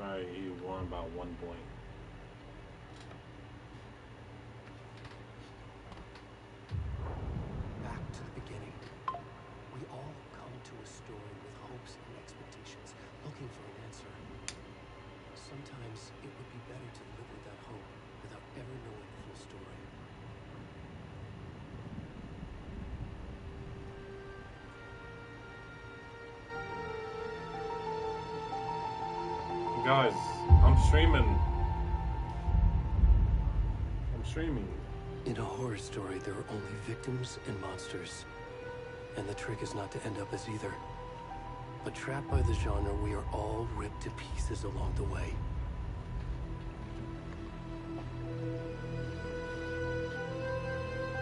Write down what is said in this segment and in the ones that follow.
Alright, he won by 1 point. Back to the beginning. We all come to a story with hopes and expectations, looking for an answer. Sometimes it would be better to live with that hope without ever knowing the full story. Guys, I'm streaming. I'm streaming. In a horror story, there are only victims and monsters. And the trick is not to end up as either. But trapped by the genre, we are all ripped to pieces along the way.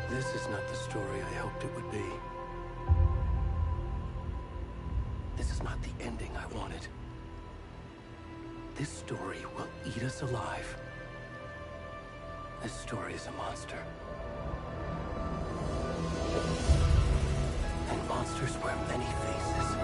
This is not the story I hoped it would be. This is not the ending I wanted. This story will eat us alive. This story is a monster. And monsters wear many faces.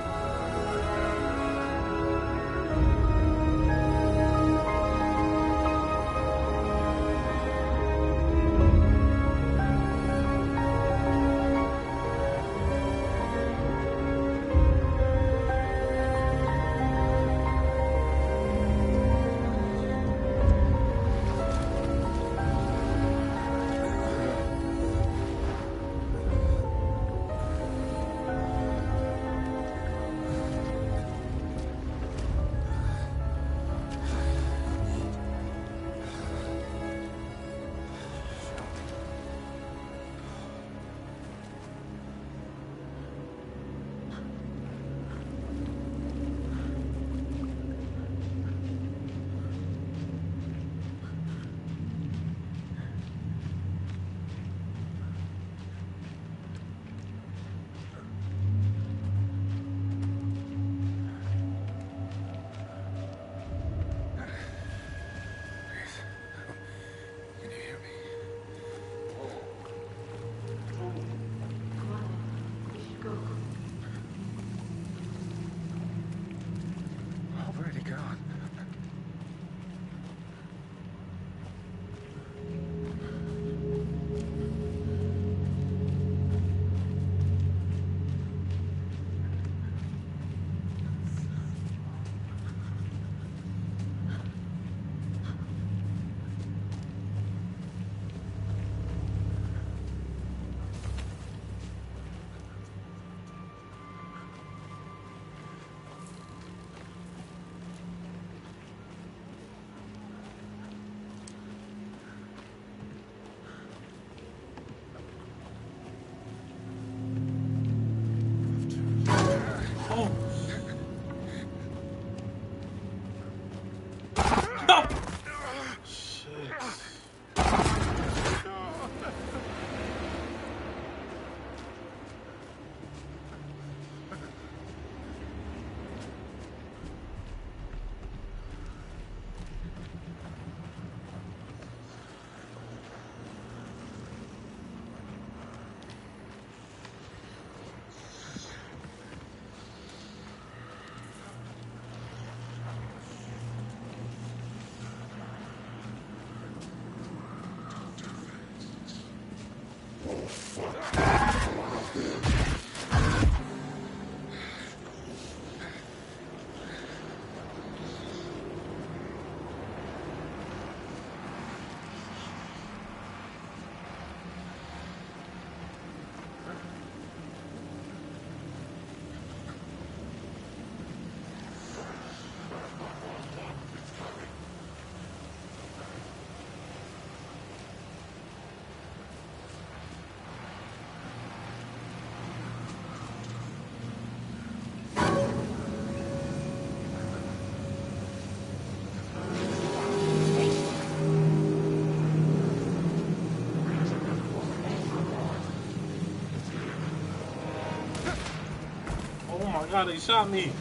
my god, they shot me.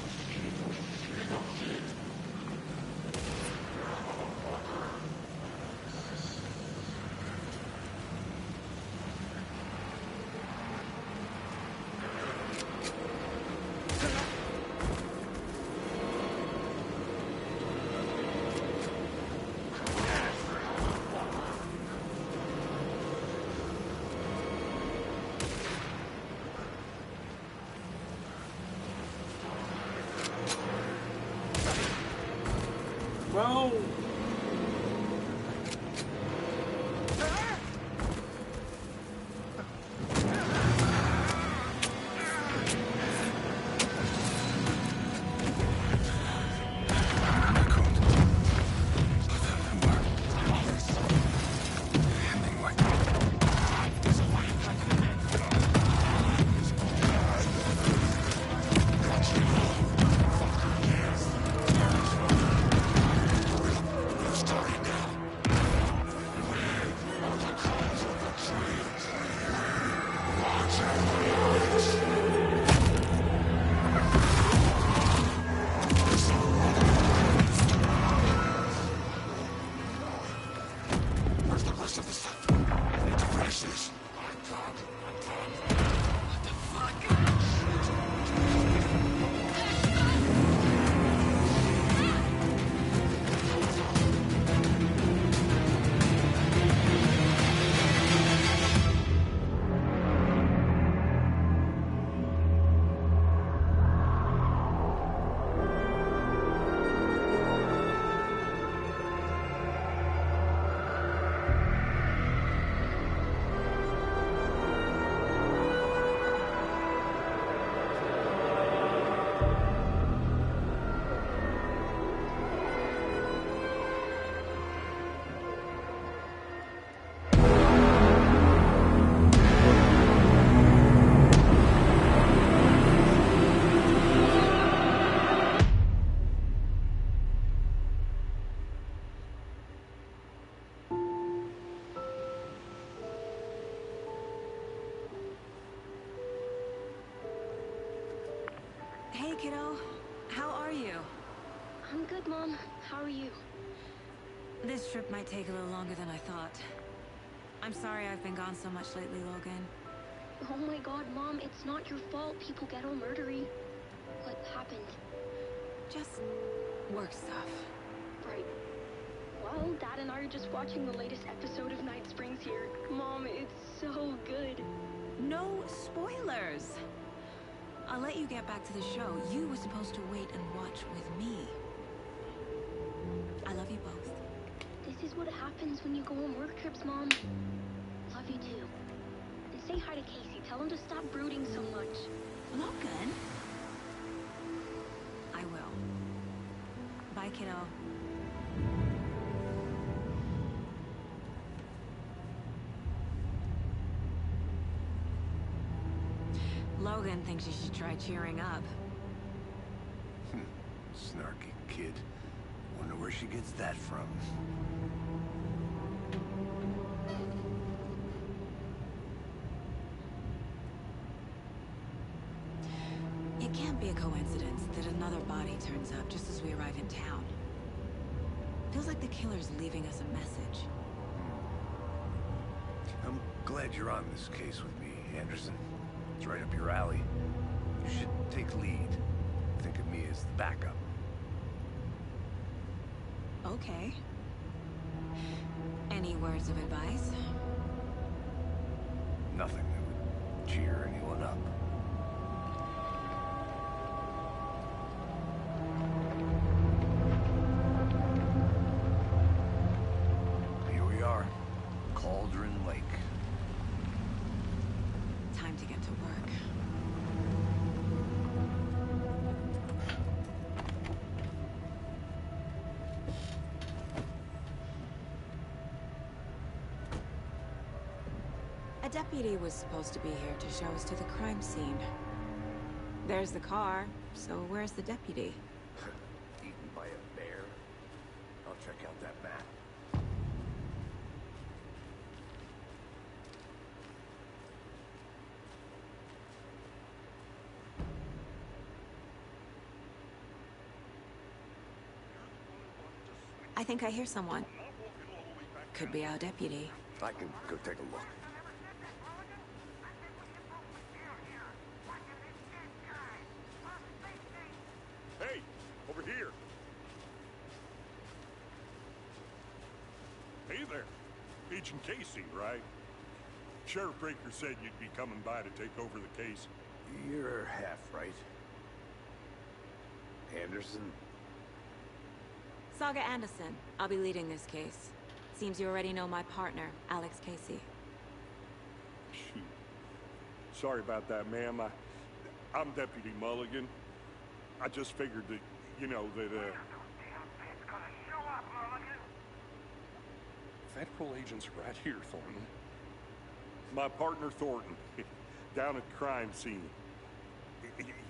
Hey, kiddo. How are you? I'm good, Mom. How are you? This trip might take a little longer than I thought. I'm sorry I've been gone so much lately, Logan. Oh my god, Mom, it's not your fault people get all murdery. What happened? Just work stuff. Right. Well, Dad and I are just watching the latest episode of Night Springs here. Mom, it's so good. No spoilers! I'll let you get back to the show. You were supposed to wait and watch with me. I love you both. This is what happens when you go on work trips, Mom. Love you too. And say hi to Casey. Tell him to stop brooding so much. Logan? I will. Bye, kiddo. Logan thinks you should try cheering up. Snarky kid. Wonder where she gets that from. It can't be a coincidence that another body turns up just as we arrive in town. Feels like the killer's leaving us a message. I'm glad you're on this case with me, Anderson. It's right up your alley. You should take lead. Think of me as the backup. Okay. Any words of advice? Nothing that would cheer anyone up. Here we are. Cauldron Lake. Time to get to work. A deputy was supposed to be here to show us to the crime scene. There's the car, so where's the deputy? Eaten by a bear? I'll check out that map. I think I hear someone. Could be our deputy. I can go take a look. Hey, over here. Hey there. Agent Casey, right? Sheriff Breaker said you'd be coming by to take over the case. You're half right. Anderson? Saga Anderson. I'll be leading this case. Seems you already know my partner, Alex Casey. Shoot. Sorry about that, ma'am. I'm Deputy Mulligan. I just figured that, you know, that, Federal agents right here, Thornton. My partner, Thornton, down at the crime scene.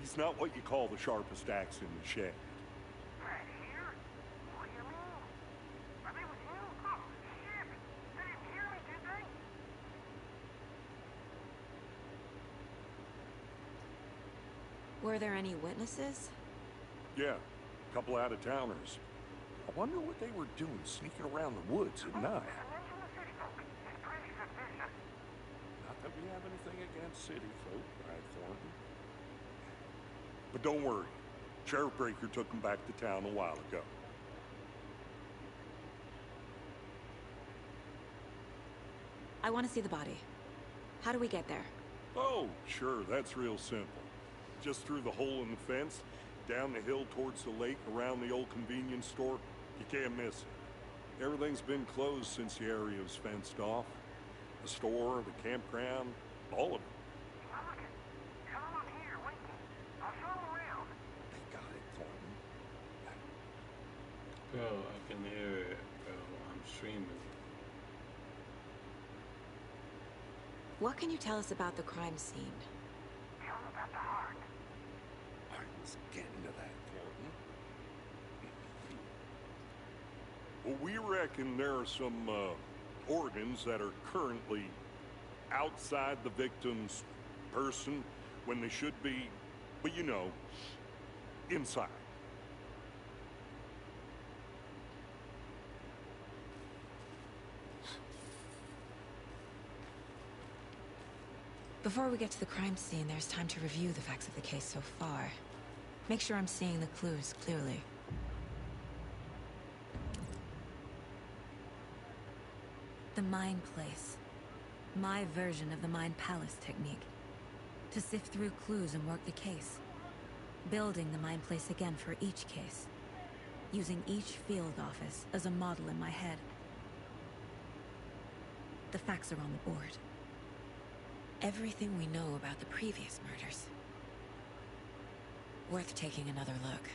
He's not what you call the sharpest axe in the shed. Right here? What do you mean? Are they with you? Oh, shit! They didn't hear me, did they? Were there any witnesses? Yeah, a couple out-of-towners. I wonder what they were doing sneaking around the woods at night. Mention the city folk. It's pretty suspicious. Not that we have anything against city folk, right, Thornton? But don't worry. Sheriff Breaker took them back to town a while ago. I want to see the body. How do we get there? Oh, sure, that's real simple. Just through the hole in the fence, down the hill towards the lake, around the old convenience store. You can't miss it. Everything's been closed since the area was fenced off. The store, the campground, all of it. Mulligan, come on here, wait. I'll show them around. They got it, Thornton. Bro, I can hear it, bro. I'm streaming. What can you tell us about the crime scene? Tell them about the heart. I was getting to that, Thornton. Well, we reckon there are some organs that are currently outside the victim's person when they should be, but you know, inside. Before we get to the crime scene, there's time to review the facts of the case so far. Make sure I'm seeing the clues clearly. The Mind Place. My version of the Mind Palace technique. To sift through clues and work the case. Building the Mind Place again for each case. Using each field office as a model in my head. The facts are on the board. Everything we know about the previous murders. Worth taking another look.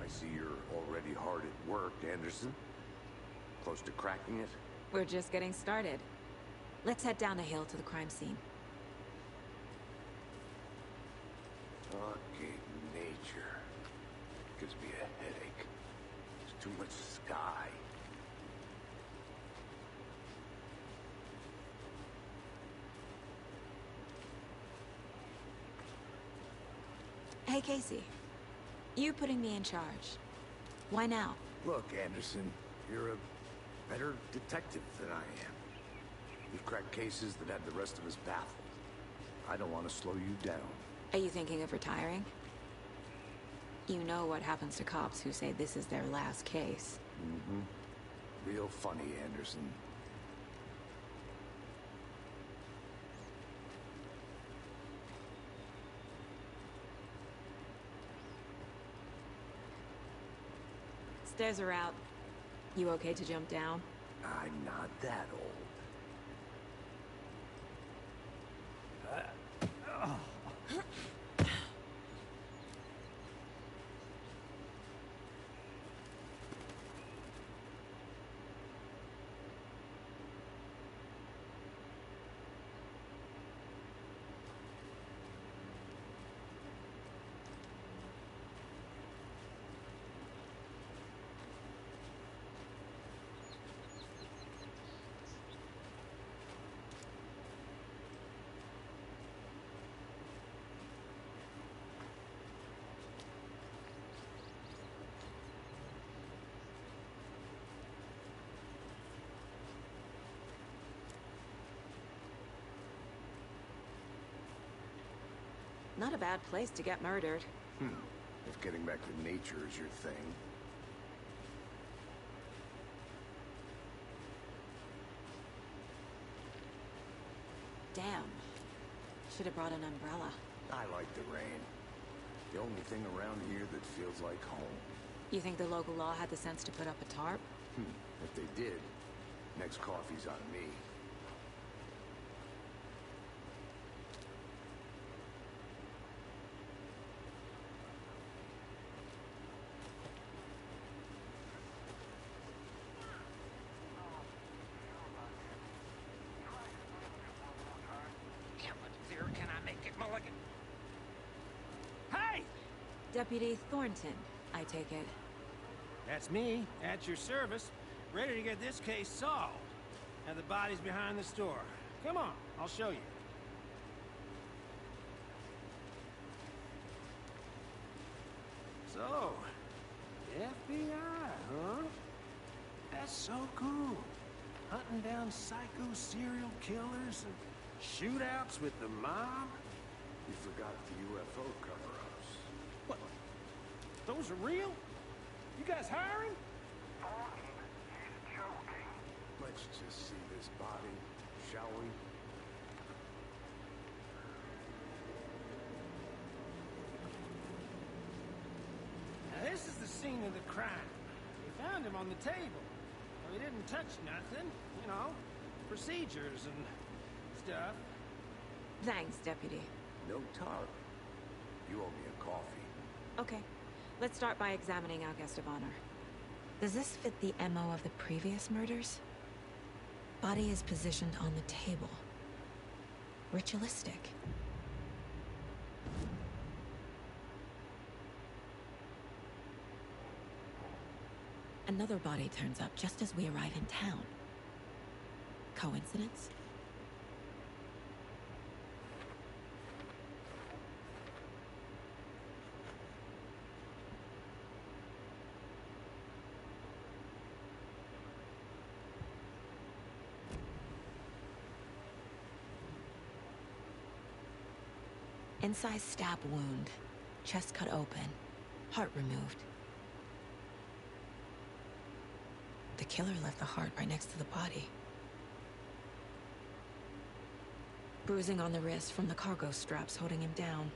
I see you're already hard at work, Anderson. Close to cracking it? We're just getting started. Let's head down the hill to the crime scene. Okay, nature. Gives me a headache. There's too much sky. Hey, Casey. You putting me in charge. Why now? Look, Anderson, you're a better detective than I am. You've cracked cases that had the rest of us baffled. I don't want to slow you down. Are you thinking of retiring? You know what happens to cops who say this is their last case. Mm-hmm. Real funny, Anderson. Stairs are out. You okay to jump down? I'm not that old. Not a bad place to get murdered. If getting back to nature is your thing. Damn. Should have brought an umbrella. I like the rain. The only thing around here that feels like home. You think the local law had the sense to put up a tarp? If they did, next coffee's on me. Can I make it, Mulligan? Hey! Deputy Thornton, I take it. That's me, at your service, ready to get this case solved. And the body's behind the store. Come on, I'll show you. So, FBI, huh? That's so cool. Hunting down psycho serial killers and shootouts with the mob? You forgot the UFO cover-ups. What? Those are real? You guys hiring? He's joking. Let's just see this body, shall we? Now, this is the scene of the crime. We found him on the table. Well, he didn't touch nothing, you know, procedures and stuff. Thanks, Deputy. No tar. You owe me a coffee. Okay, let's start by examining our guest of honor. Does this fit the MO of the previous murders? Body is positioned on the table. Ritualistic. Another body turns up just as we arrive in town. Coincidence? Incised stab wound. Chest cut open. Heart removed. The killer left the heart right next to the body. Bruising on the wrist from the cargo straps holding him down.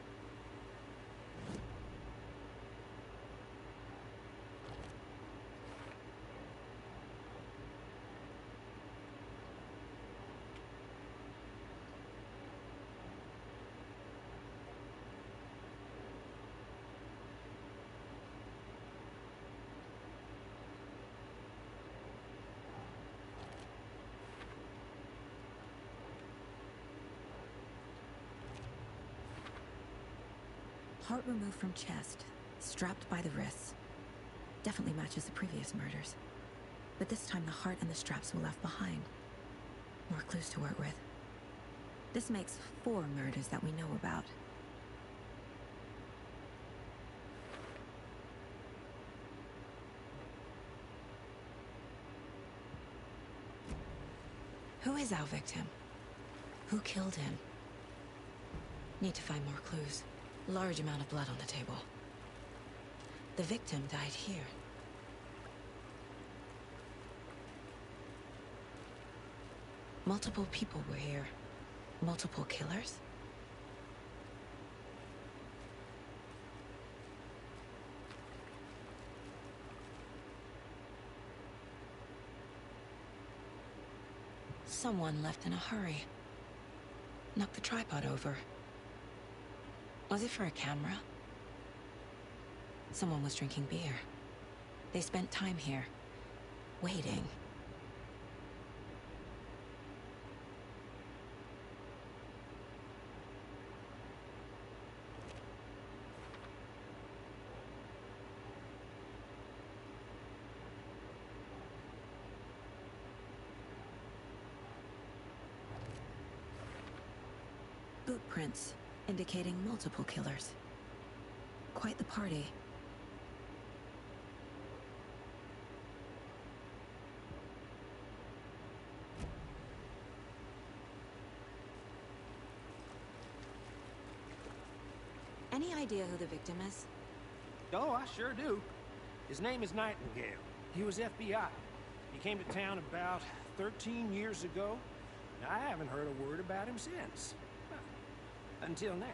Heart removed from chest, strapped by the wrists. Definitely matches the previous murders. But this time the heart and the straps were left behind. More clues to work with. This makes 4 murders that we know about. Who is our victim? Who killed him? Need to find more clues. Large amount of blood on the table. The victim died here. Multiple people were here. Multiple killers? Someone left in a hurry. Knocked the tripod over. Was it for a camera? Someone was drinking beer. They spent time here, waiting. Boot prints, indicating multiple killers. Quite the party. Any idea who the victim is? Oh, I sure do. His name is Nightingale. He was FBI. He came to town about 13 years ago, and I haven't heard a word about him since. Until now.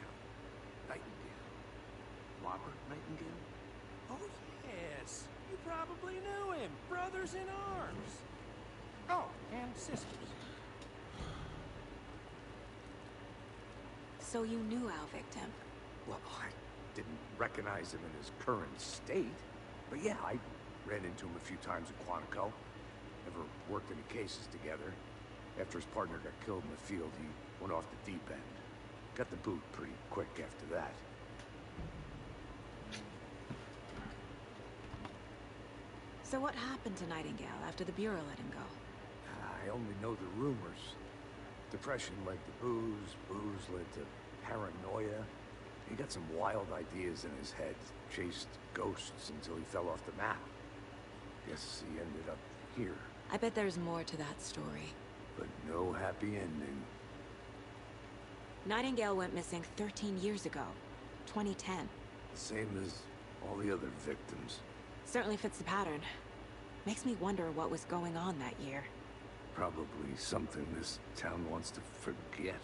Nightingale. Robert Nightingale? Oh, yes. You probably knew him. Brothers in arms. Oh, and sisters. So you knew our victim? Well, I didn't recognize him in his current state. But yeah, I ran into him a few times in Quantico. Never worked any cases together. After his partner got killed in the field, he went off the deep end. Got the boot pretty quick after that. So what happened to Nightingale after the Bureau let him go? I only know the rumors. Depression led to booze, booze led to paranoia. He got some wild ideas in his head, chased ghosts until he fell off the map. Guess he ended up here. I bet there's more to that story. But no happy ending. Nightingale went missing 13 years ago, 2010. The same as all the other victims. Certainly fits the pattern. Makes me wonder what was going on that year. Probably something this town wants to forget.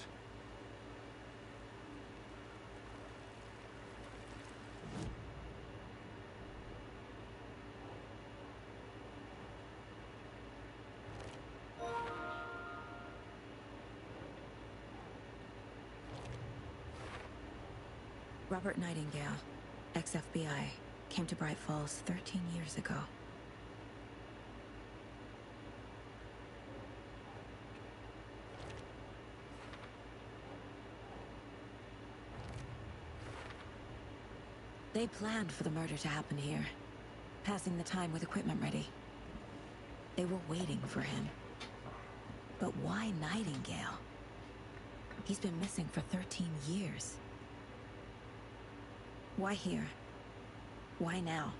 Robert Nightingale, ex-FBI, came to Bright Falls 13 years ago. They planned for the murder to happen here, passing the time with equipment ready. They were waiting for him. But why Nightingale? He's been missing for 13 years. Why here? Why now?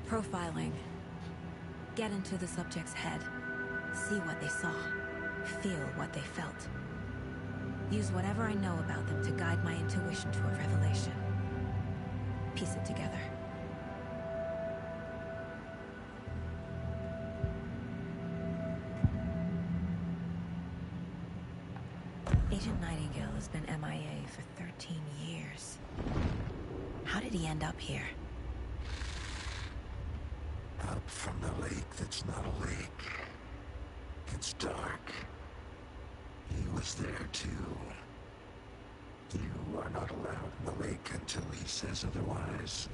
Profiling. Get into the subject's head. See what they saw. Feel what they felt. Use whatever I know about them to guide my intuition to a revelation. Piece it together. Agent Nightingale has been MIA for 13 years. How did he end up here? Up from the lake that's not a lake. It's dark. He was there too. You are not allowed in the lake until he says otherwise.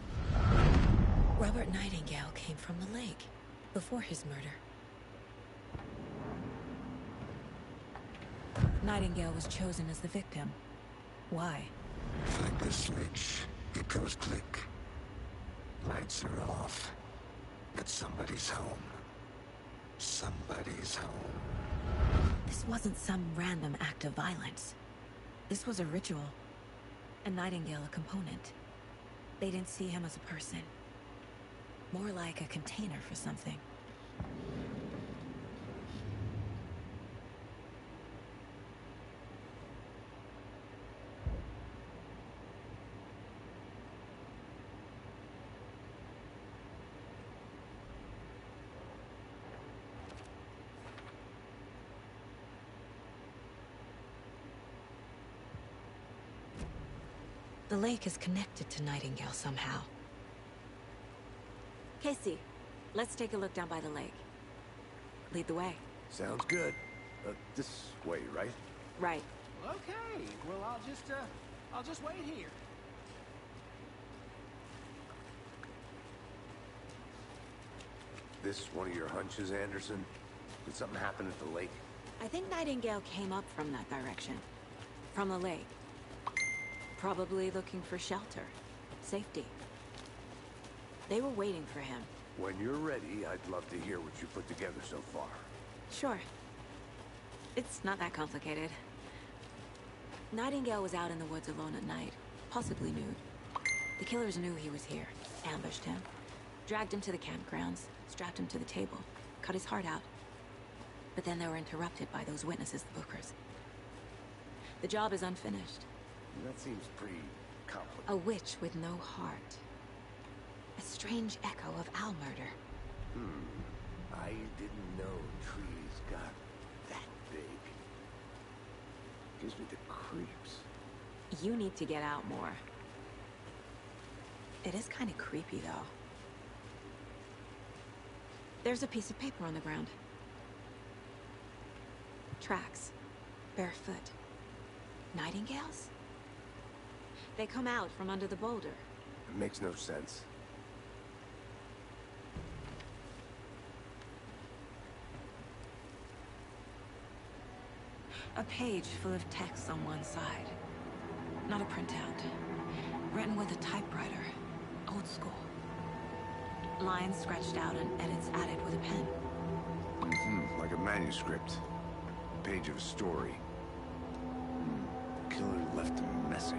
Robert Nightingale came from the lake, before his murder. Nightingale was chosen as the victim. Why? Flick the switch, it goes click. Lights are off. But somebody's home. Somebody's home. This wasn't some random act of violence. This was a ritual. And Nightingale a component. They didn't see him as a person. More like a container for something. The lake is connected to Nightingale somehow. Casey, let's take a look down by the lake. Lead the way. Sounds good. This way, right? Right. Okay, well, I'll just wait here. This one of your hunches, Anderson? Did something happen at the lake? I think Nightingale came up from that direction. From the lake. Probably looking for shelter. Safety. They were waiting for him. When you're ready, I'd love to hear what you put together so far. Sure. It's not that complicated. Nightingale was out in the woods alone at night, possibly nude. The killers knew he was here, ambushed him, dragged him to the campgrounds, strapped him to the table, cut his heart out. But then they were interrupted by those witnesses, the Bookers. The job is unfinished. That seems pretty complicated. A witch with no heart. A strange echo of Al murder. I didn't know trees got that big. Gives me the creeps. You need to get out more. It is kind of creepy, though. There's a piece of paper on the ground. Tracks. Barefoot. Nightingales? They come out from under the boulder. It makes no sense. A page full of text on one side. Not a printout. Written with a typewriter. Old school. Lines scratched out and edits added with a pen. Like a manuscript. A page of a story. The killer left a message.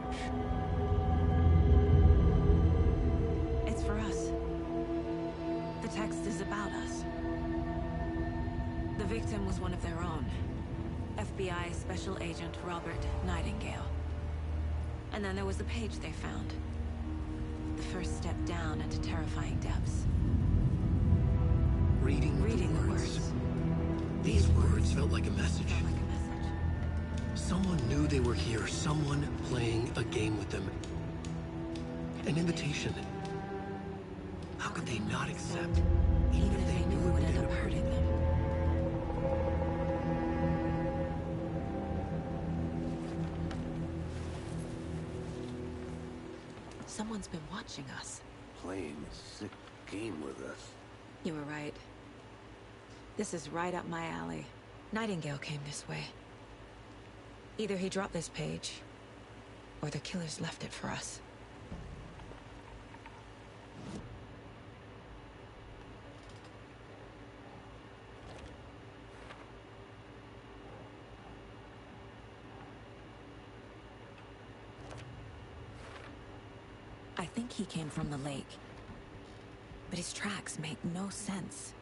It's for us. The text is about us. The victim was one of their own. FBI Special Agent Robert Nightingale. And then there was the page they found. The first step down into terrifying depths. Reading the words. These words felt like a message. Someone knew they were here, someone playing a game with them. An invitation. How could they not accept, Even if they knew it would end up hurting them. Someone's been watching us. Playing a sick game with us. You were right. This is right up my alley. Nightingale came this way. Either he dropped this page, or the killers left it for us. I think he came from the lake. But his tracks make no sense.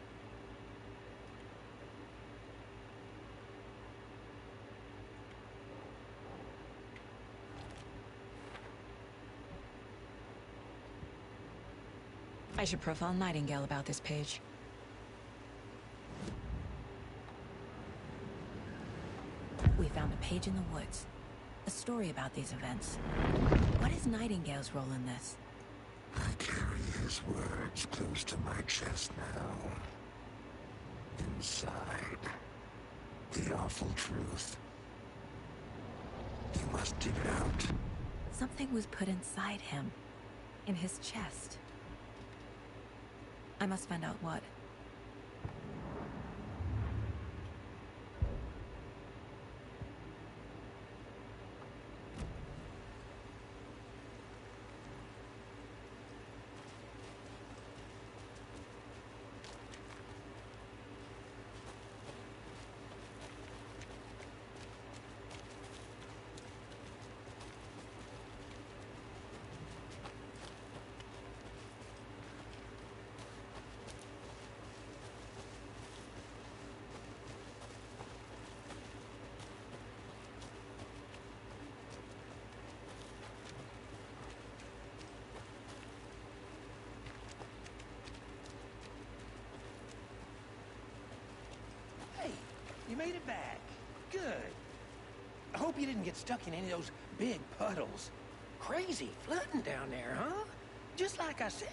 I should profile Nightingale about this page. We found a page in the woods. A story about these events. What is Nightingale's role in this? I carry his words close to my chest now. Inside, the awful truth. You must dig it out. Something was put inside him. In his chest. I must find out what. Hey, you made it back. Good. I hope you didn't get stuck in any of those big puddles. Crazy flooding down there, huh? Just like I said.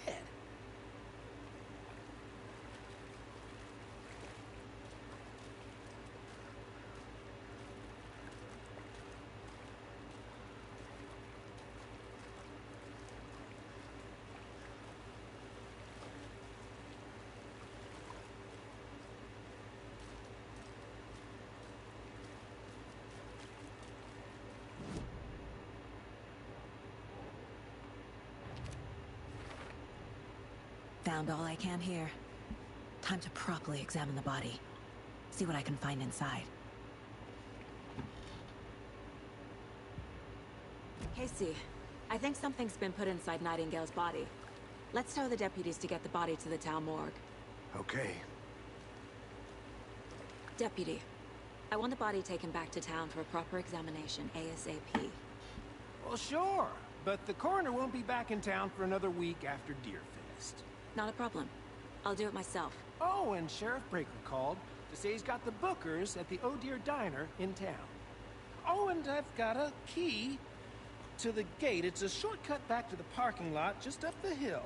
Found all I can here. Time to properly examine the body. See what I can find inside. Casey, I think something's been put inside Nightingale's body. Let's tell the deputies to get the body to the town morgue. Okay. Deputy, I want the body taken back to town for a proper examination ASAP. Well, sure. But the coroner won't be back in town for another week after Deerfest. Not a problem. I'll do it myself. Oh, and Sheriff Breaker called to say he's got the Bookers at the Oh Dear Diner in town. Oh, and I've got a key to the gate. It's a shortcut back to the parking lot just up the hill.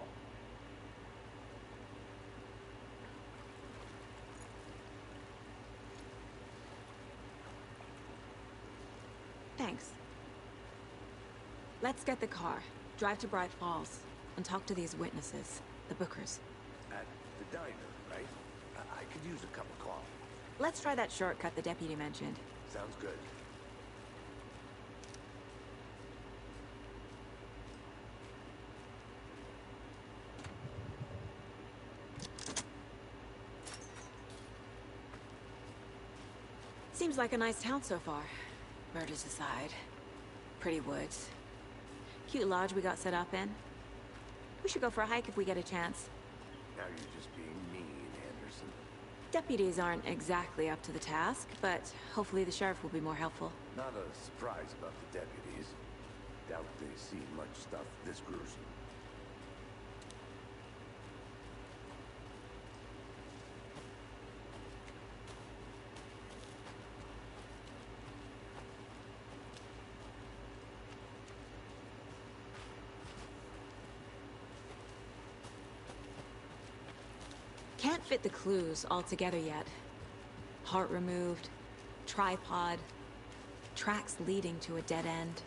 Thanks. Let's get the car, drive to Bright Falls, and talk to these witnesses, the Bookers. At the diner, right? I could use a cup of coffee. Let's try that shortcut the deputy mentioned. Sounds good. Seems like a nice town so far. Murders aside. Pretty woods. Cute lodge we got set up in. We should go for a hike if we get a chance. Now you're just being mean, Anderson. Deputies aren't exactly up to the task, but hopefully the sheriff will be more helpful. Not a surprise about the deputies. Doubt they see much stuff this gruesome. Can't fit the clues all together yet. Heart removed, tripod, tracks leading to a dead end.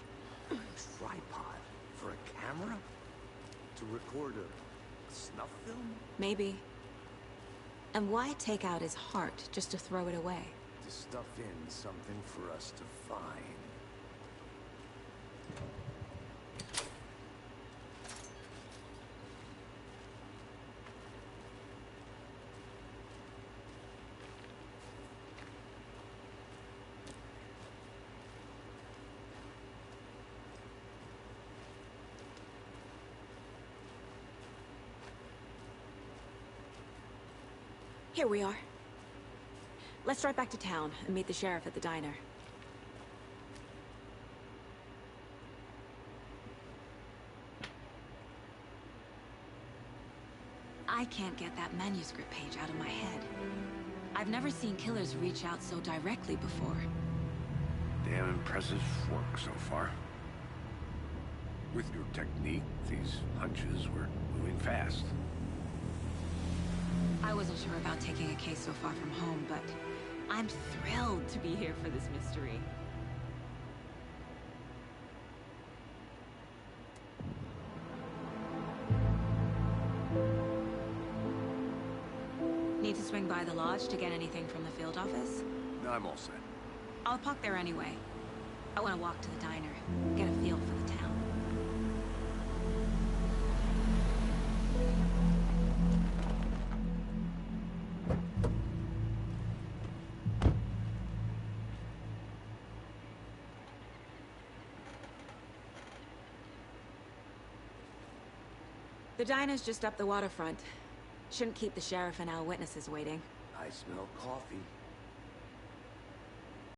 Tripod? For a camera? To record a snuff film? Maybe. And why take out his heart just to throw it away? To stuff in something for us to find. Here we are. Let's drive back to town and meet the sheriff at the diner. I can't get that manuscript page out of my head. I've never seen killers reach out so directly before. Damn impressive work so far. With your technique, these hunches were moving fast. I wasn't sure about taking a case so far from home, but I'm thrilled to be here for this mystery. Need to swing by the lodge to get anything from the field office? No, I'm all set. I'll park there anyway. I want to walk to the diner, get a feel for the town. The diner's just up the waterfront. Shouldn't keep the sheriff and our witnesses waiting. I smell coffee.